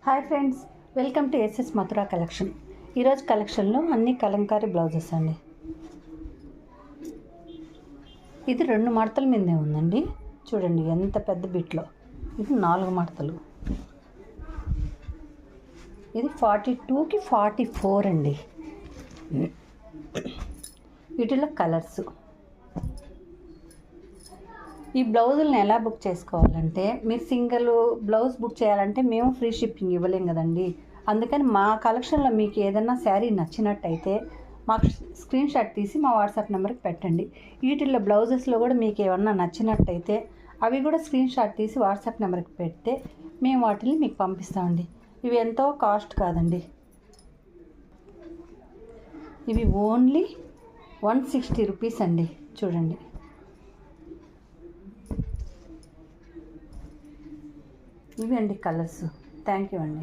Hi friends, welcome to SS Mathura collection. ఈరోజు కలెక్షన్లో అన్ని కలంకారీ బ్లౌజెస్ అండి. ఇది 2 మడతల మీదే ఉందండి. చూడండి ఎంత పెద్ద బిట్లో. ఇది 4 మడతలు. ఇది 42కి 44 అండి. వీటిలో కలర్స్. ఈ బ్లౌజులను ఎలా బుక్ చేసుకోవాలంటే, మీరు సింగిల్ బ్లౌజ్ బుక్ చేయాలంటే మేము ఫ్రీ షిప్పింగ్ ఇవ్వలేం కదండి. అందుకని మా కలెక్షన్లో మీకు ఏదైనా శారీ నచ్చినట్టయితే మాకు స్క్రీన్ షాట్ తీసి మా వాట్సాప్ నెంబర్కి పెట్టండి. వీటిల్లో బ్లౌజెస్లో కూడా మీకు ఏమన్నా నచ్చినట్టయితే అవి కూడా స్క్రీన్ షాట్ తీసి వాట్సాప్ నెంబర్కి పెడితే మేము వాటిని మీకు పంపిస్తామండి. ఇవి ఎంతో కాస్ట్ కాదండి. ఇవి ఓన్లీ 160 రూపీస్ అండి. చూడండి, ఇవి అండి కలర్స్. థ్యాంక్ యూ అండి.